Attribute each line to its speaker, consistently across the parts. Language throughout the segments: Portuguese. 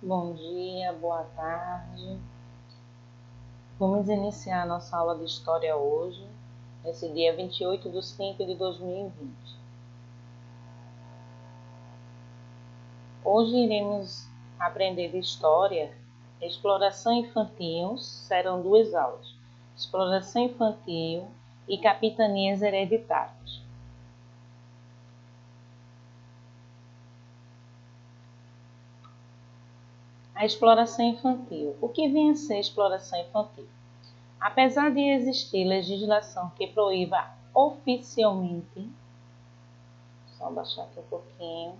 Speaker 1: Bom dia, boa tarde. Vamos iniciar a nossa aula de História hoje, nesse dia 28/5/2020. Hoje iremos aprender de História, Exploração Infantil, serão 2 aulas, Exploração Infantil e Capitanias Hereditárias. A exploração infantil. O que vem a ser exploração infantil? Apesar de existir legislação que proíba oficialmente, só baixar aqui um pouquinho,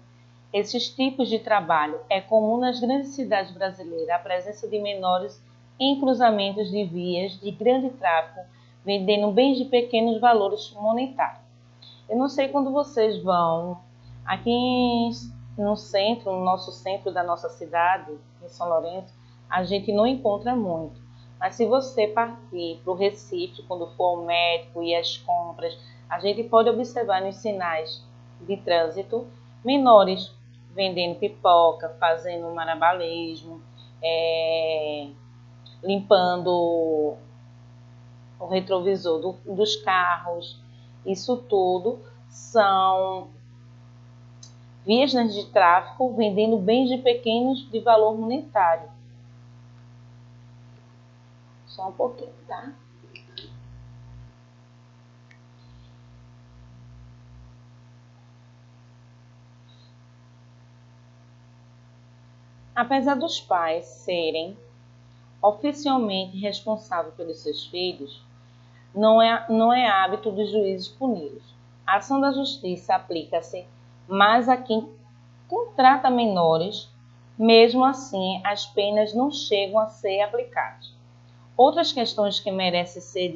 Speaker 1: esses tipos de trabalho é comum nas grandes cidades brasileiras a presença de menores em cruzamentos de vias de grande tráfego, vendendo bens de pequenos valores monetários. Eu não sei quando vocês vão aqui no centro, no nosso centro da nossa cidade, em São Lourenço, a gente não encontra muito. Mas se você partir para o Recife, quando for ao médico e às compras, a gente pode observar nos sinais de trânsito menores vendendo pipoca, fazendo malabarismo, limpando o retrovisor dos carros. Isso tudo são vias de tráfico vendendo bens de pequenos de valor monetário. Só um pouquinho, tá? Apesar dos pais serem oficialmente responsáveis pelos seus filhos, não é hábito dos juízes puni-los. A ação da justiça aplica-se mais a quem contrata menores, mesmo assim as penas não chegam a ser aplicadas. Outras questões que merecem ser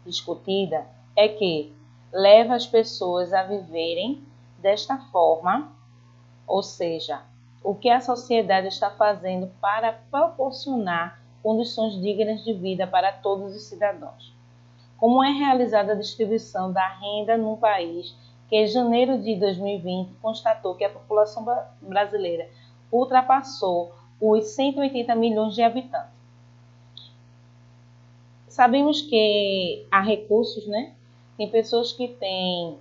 Speaker 1: discutida é que leva as pessoas a viverem desta forma, ou seja, o que a sociedade está fazendo para proporcionar condições dignas de vida para todos os cidadãos. Como é realizada a distribuição da renda no país, que em janeiro de 2020 constatou que a população brasileira ultrapassou os 180 milhões de habitantes. Sabemos que há recursos, né? Tem pessoas que têm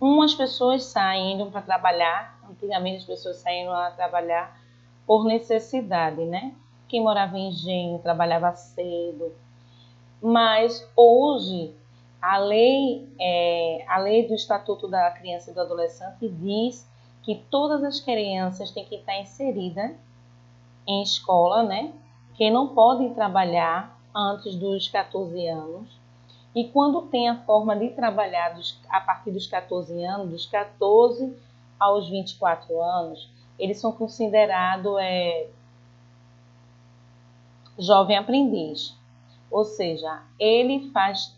Speaker 1: umas pessoas saindo para trabalhar, antigamente as pessoas saíram a trabalhar por necessidade, né? Quem morava em engenho trabalhava cedo, mas hoje a lei do Estatuto da Criança e do Adolescente diz que todas as crianças têm que estar inseridas em escola, né? Que não podem trabalhar antes dos 14 anos. E quando tem a forma de trabalhar a partir dos 14 anos, dos 14 aos 24 anos, eles são considerados jovem aprendiz. Ou seja, ele faz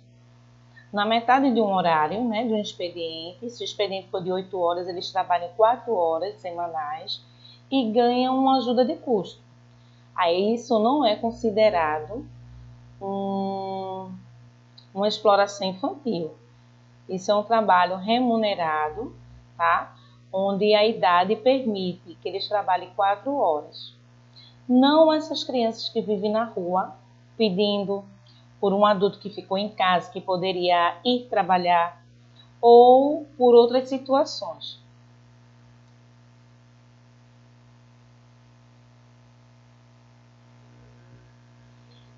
Speaker 1: na metade de um horário, né, de um expediente. Se o expediente for de 8 horas, eles trabalham 4 horas semanais e ganham uma ajuda de custo. Aí isso não é considerado uma exploração infantil. Isso é um trabalho remunerado, tá? Onde a idade permite que eles trabalhem 4 horas. Não essas crianças que vivem na rua pedindo por um adulto que ficou em casa, que poderia ir trabalhar, ou por outras situações.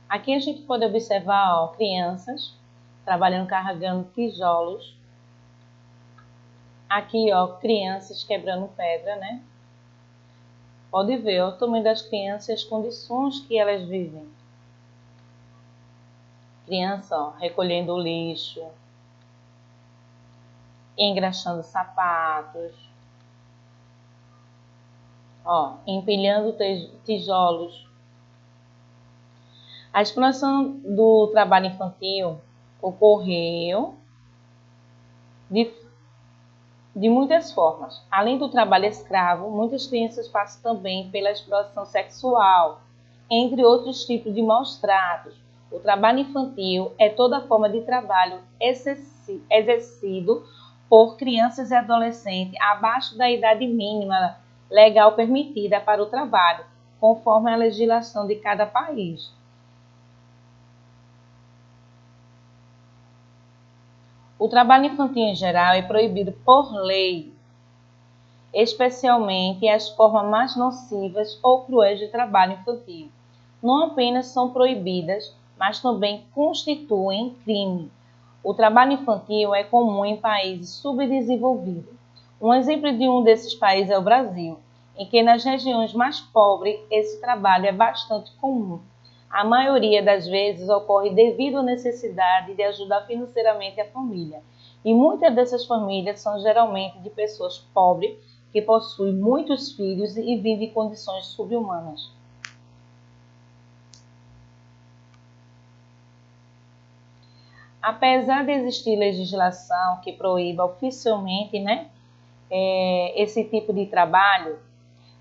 Speaker 1: Aqui a gente pode observar, ó, crianças trabalhando carregando tijolos. Aqui, ó, crianças quebrando pedra, né? Pode ver, ó, o tamanho das crianças e as condições que elas vivem. Criança, ó, recolhendo o lixo, engraxando sapatos, ó, empilhando tijolos. A exploração do trabalho infantil ocorreu de muitas formas. Além do trabalho escravo, muitas crianças passam também pela exploração sexual, entre outros tipos de maus tratos. O trabalho infantil é toda forma de trabalho exercido por crianças e adolescentes abaixo da idade mínima legal permitida para o trabalho, conforme a legislação de cada país. O trabalho infantil em geral é proibido por lei, especialmente as formas mais nocivas ou cruéis de trabalho infantil. Não apenas são proibidas, mas também constituem crime. O trabalho infantil é comum em países subdesenvolvidos. Um exemplo de um desses países é o Brasil, em que nas regiões mais pobres esse trabalho é bastante comum. A maioria das vezes ocorre devido à necessidade de ajudar financeiramente a família. E muitas dessas famílias são geralmente de pessoas pobres que possuem muitos filhos e vivem em condições subhumanas. Apesar de existir legislação que proíba oficialmente, esse tipo de trabalho,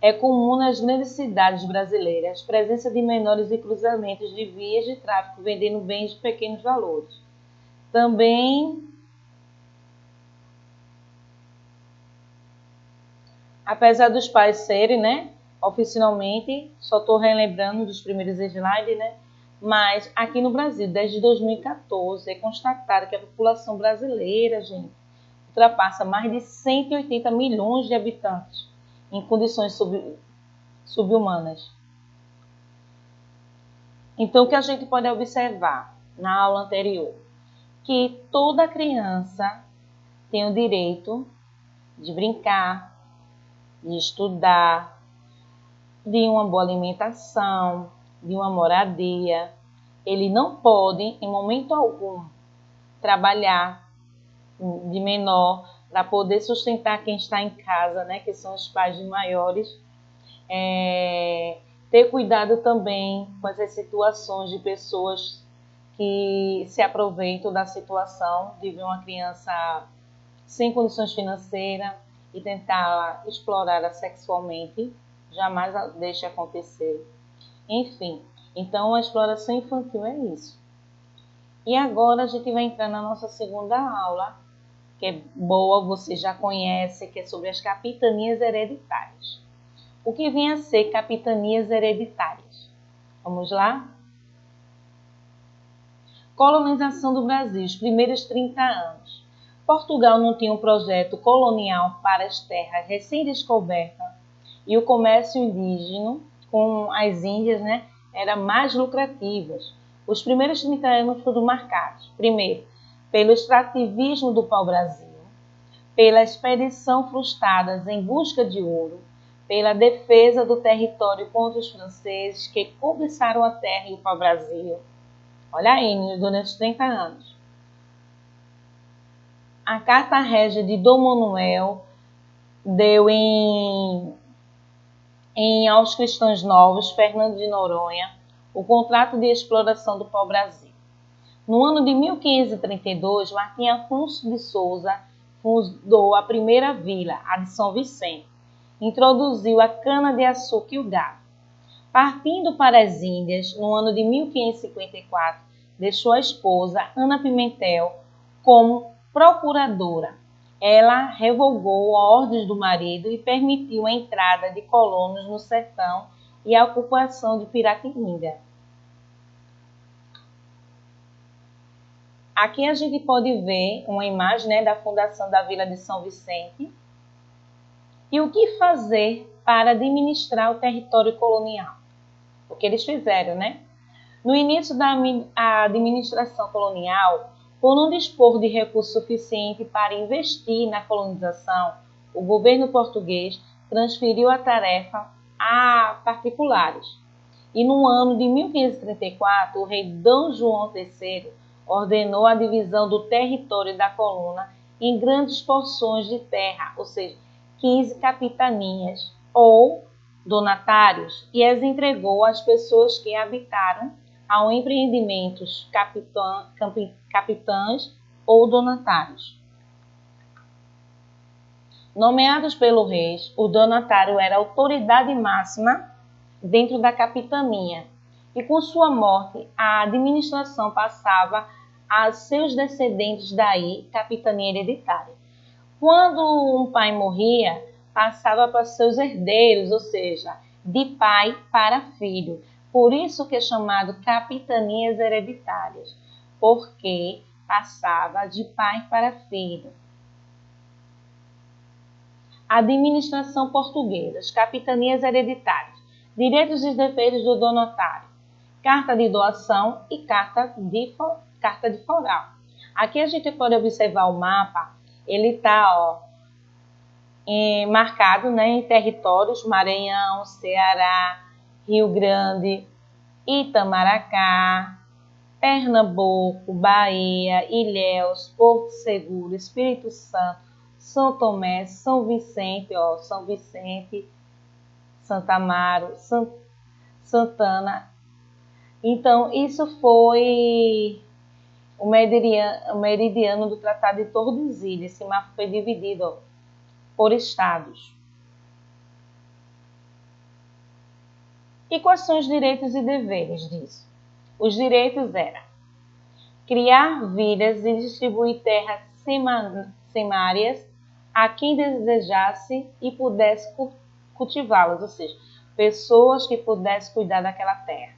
Speaker 1: é comum nas grandes cidades brasileiras a presença de menores e cruzamentos de vias de tráfico vendendo bens de pequenos valores. Também, apesar dos pais serem, oficialmente, só estou relembrando dos primeiros slides, mas aqui no Brasil, desde 2014, é constatado que a população brasileira, gente, ultrapassa mais de 180 milhões de habitantes em condições subhumanas. Então, o que a gente pode observar na aula anterior? Que toda criança tem o direito de brincar, de estudar, de uma boa alimentação, de uma moradia. Ele não pode, em momento algum, trabalhar de menor para poder sustentar quem está em casa, que são os pais de maiores. Ter cuidado também com essas situações de pessoas que se aproveitam da situação de ver uma criança sem condições financeiras e tentar explorá-la sexualmente. Jamais deixe acontecer. Enfim, então a exploração infantil é isso. E agora a gente vai entrar na nossa segunda aula, que é boa, você já conhece, que é sobre as capitanias hereditárias. O que vem a ser capitanias hereditárias? Vamos lá? Colonização do Brasil, os primeiros 30 anos. Portugal não tinha um projeto colonial para as terras recém-descobertas e o comércio indígena com as Índias, era mais lucrativas. Os primeiros 30 anos foram marcados, primeiro, pelo extrativismo do pau-brasil, pela expedição frustrada em busca de ouro, pela defesa do território contra os franceses que cobiçaram a terra e o pau-brasil. Olha aí, durante os 30 anos. A Carta Régia de Dom Manuel deu aos cristãos novos, Fernando de Noronha, o contrato de exploração do pau-brasil. No ano de 1532, Martim Afonso de Souza fundou a primeira vila, a de São Vicente. Introduziu a cana-de-açúcar e o gado. Partindo para as Índias, no ano de 1554, deixou a esposa, Ana Pimentel, como procuradora. Ela revogou ordens do marido e permitiu a entrada de colonos no sertão e a ocupação de Piratininga. Aqui a gente pode ver uma imagem da fundação da Vila de São Vicente. E o que fazer para administrar o território colonial? O que eles fizeram, No início da administração colonial, por não dispor de recursos suficientes para investir na colonização, o governo português transferiu a tarefa a particulares. E no ano de 1534, o rei Dom João III ordenou a divisão do território da colônia em grandes porções de terra, ou seja, 15 capitanias ou donatários, e as entregou às pessoas que habitaram ao empreendimentos capitães ou donatários. Nomeados pelo rei, o donatário era a autoridade máxima dentro da capitania, e com sua morte, a administração passava a seus descendentes, daí capitania hereditária. Quando um pai morria, passava para seus herdeiros, ou seja, de pai para filho. Por isso que é chamado capitanias hereditárias, porque passava de pai para filho. Administração portuguesa, as capitanias hereditárias, direitos e deveres do donatário, carta de doação e carta de foral. Aqui a gente pode observar o mapa, ele está marcado, né, em territórios: Maranhão, Ceará, Rio Grande, Itamaracá, Pernambuco, Bahia, Ilhéus, Porto Seguro, Espírito Santo, São Tomé, São Vicente, São Vicente, Santa Amaro, Santana. Então, isso foi o meridiano do Tratado de Tordesilhas. Esse mapa foi dividido por estados. E quais são os direitos e deveres disso? Os direitos eram criar vilas e distribuir terras semárias a quem desejasse e pudesse cultivá-las, ou seja, pessoas que pudessem cuidar daquela terra.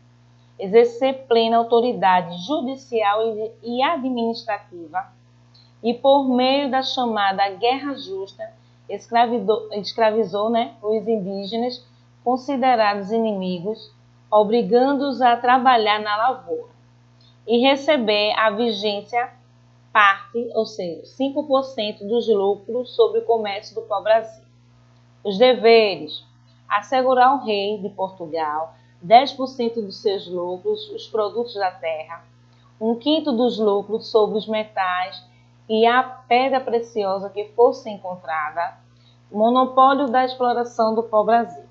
Speaker 1: Exercer plena autoridade judicial e administrativa e, por meio da chamada Guerra Justa, escravizou, né, os indígenas considerados inimigos, obrigando-os a trabalhar na lavoura e receber a vigência parte, ou seja, 5% dos lucros sobre o comércio do pau-brasil. Os deveres: assegurar ao rei de Portugal 10% dos seus lucros, os produtos da terra, 1/5 dos lucros sobre os metais e a pedra preciosa que fosse encontrada, monopólio da exploração do pau-brasil.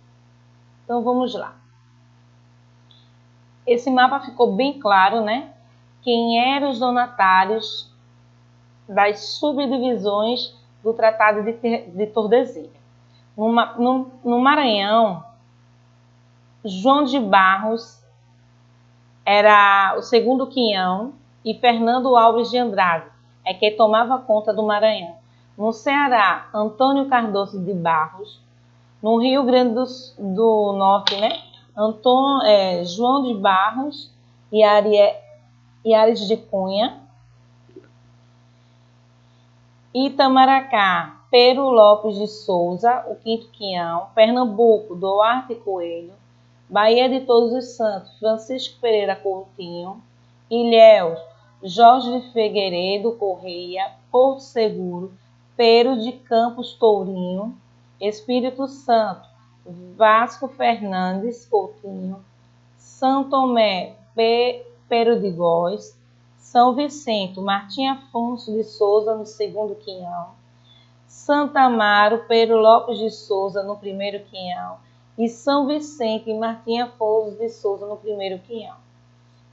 Speaker 1: Então vamos lá. Esse mapa ficou bem claro, né? Quem eram os donatários das subdivisões do Tratado de Tordesilhas. No Maranhão, João de Barros era o segundo quinhão e Fernando Alves de Andrade é quem tomava conta do Maranhão. No Ceará, Antônio Cardoso de Barros. No Rio Grande do Norte, né? João de Barros e Ares de Cunha. Itamaracá, Pero Lopes de Souza, o quinto quinhão. Pernambuco, Duarte Coelho. Bahia de Todos os Santos, Francisco Pereira Coutinho. Ilhéus, Jorge de Figueiredo Correia. Porto Seguro, Pero de Campos Tourinho. Espírito Santo, Vasco Fernandes Coutinho. São Tomé, Pero de Góes. São Vicente, Martim Afonso de Souza no segundo quinhão. Santa Amaro, Pero Lopes de Souza no primeiro quinhão. E São Vicente e Martim Afonso de Souza no primeiro quinhão.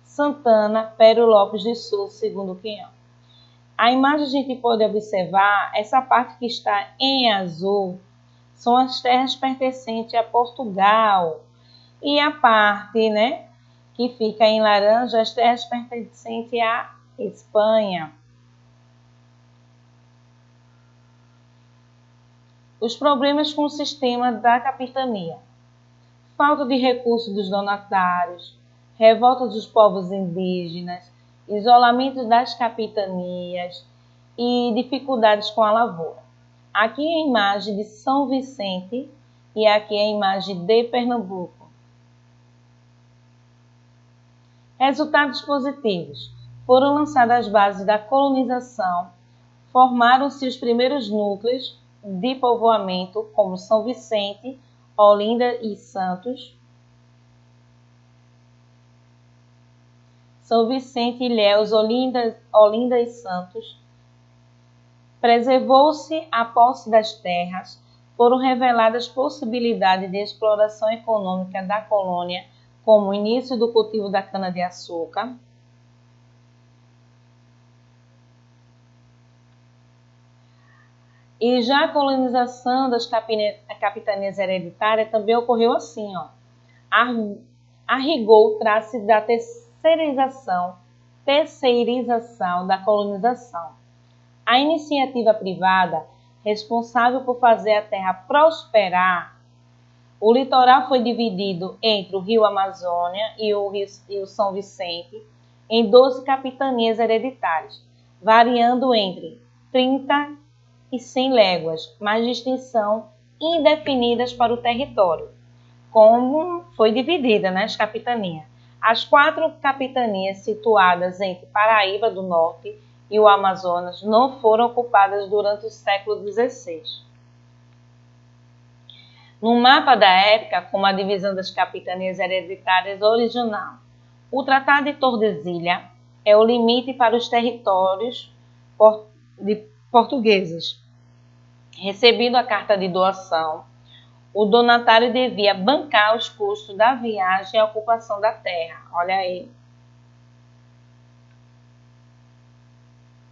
Speaker 1: Santana, Pero Lopes de Souza, segundo quinhão. A imagem a gente pode observar, essa parte que está em azul, são as terras pertencentes a Portugal. E a parte, né, que fica em laranja, as terras pertencentes à Espanha. Os problemas com o sistema da capitania: falta de recursos dos donatários, revolta dos povos indígenas, isolamento das capitanias e dificuldades com a lavoura. Aqui é a imagem de São Vicente e aqui é a imagem de Pernambuco. Resultados positivos: foram lançadas as bases da colonização, formaram-se os primeiros núcleos de povoamento, como São Vicente, Olinda e Santos. São Vicente, Ilhéus, Olinda e Santos. Preservou-se a posse das terras, foram reveladas possibilidades de exploração econômica da colônia, como o início do cultivo da cana-de-açúcar. E já a colonização das capitanias hereditárias também ocorreu assim, a rigor trata-se da terceirização da colonização. A iniciativa privada, responsável por fazer a terra prosperar, O litoral foi dividido entre o Rio Amazônia e o São Vicente em 12 capitanias hereditárias, variando entre 30 e 100 léguas, mas de extensão indefinidas para o território, como foi dividida as capitanias. As 4 capitanias situadas entre Paraíba do Norte e o Amazonas não foram ocupadas durante o século XVI. No mapa da época, como a divisão das capitanias hereditárias original, o Tratado de Tordesilhas é o limite para os territórios portugueses. Recebido a carta de doação, o donatário devia bancar os custos da viagem e ocupação da terra. Olha aí.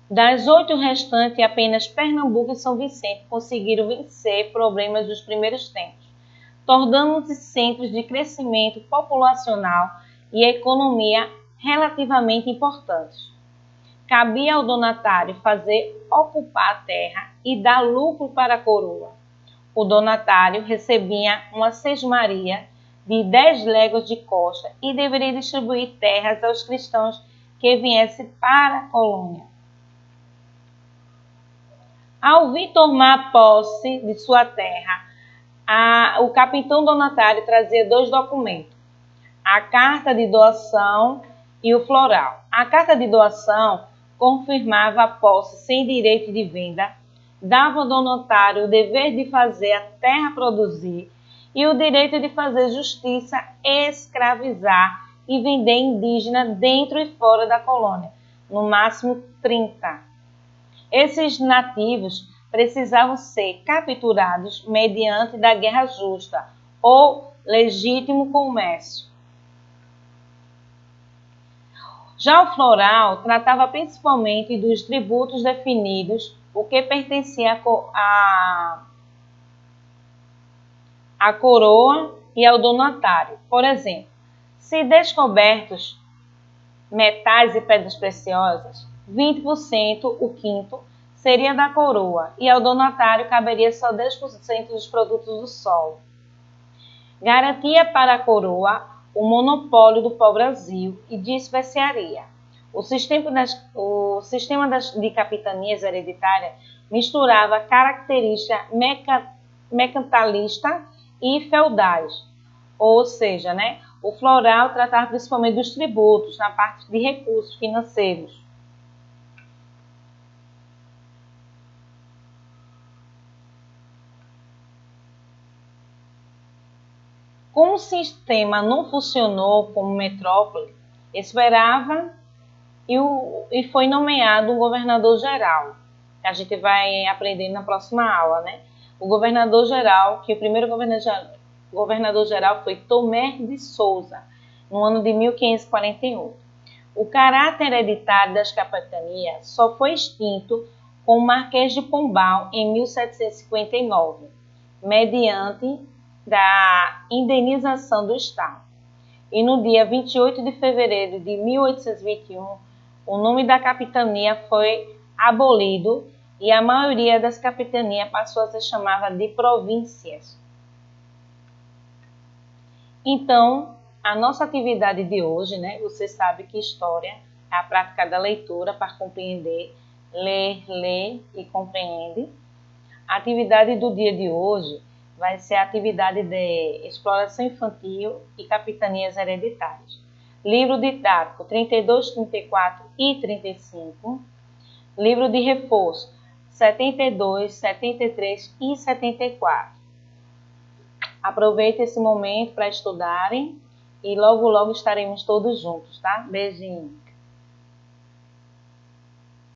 Speaker 1: Das 8 restantes, apenas Pernambuco e São Vicente conseguiram vencer problemas dos primeiros tempos, tornando-se centros de crescimento populacional e economia relativamente importantes. Cabia ao donatário fazer ocupar a terra e dar lucro para a coroa. O donatário recebia uma sesmaria de 10 léguas de costa e deveria distribuir terras aos cristãos que viessem para a colônia. Ao vir tomar posse de sua terra, o capitão donatário trazia 2 documentos, a carta de doação e o floral. A carta de doação confirmava a posse sem direito de venda, dava ao donatário o dever de fazer a terra produzir e o direito de fazer justiça, escravizar e vender indígena dentro e fora da colônia, no máximo 30. Esses nativos precisavam ser capturados mediante da guerra justa ou legítimo comércio. Já o floral tratava principalmente dos tributos definidos, o que pertencia à coroa e ao donatário. Por exemplo, se descobertos metais e pedras preciosas, 20%, o quinto, seria da coroa e ao donatário caberia só 10% dos produtos do solo. Garantia para a coroa o monopólio do pau-brasil e de especiaria. O sistema de capitanias hereditárias misturava características mercantilistas e feudais, ou seja, o floral tratava principalmente dos tributos, na parte de recursos financeiros. Como o sistema não funcionou como metrópole, esperava e foi nomeado um governador-geral, que a gente vai aprender na próxima aula, O governador-geral, que o primeiro governador-geral foi Tomé de Souza, no ano de 1541. O caráter hereditário das capitanias só foi extinto com o Marquês de Pombal em 1759, mediante da indenização do Estado. E no dia 28 de fevereiro de 1821, o nome da capitania foi abolido e a maioria das capitanias passou a ser chamada de províncias. Então, a nossa atividade de hoje, você sabe que história é a prática da leitura para compreender, lê e compreende. A atividade do dia de hoje vai ser a atividade de exploração infantil e capitanias hereditárias. Livro didático 32, 34 e 35. Livro de reforço 72, 73 e 74. Aproveite esse momento para estudarem e logo estaremos todos juntos, tá? Beijinho.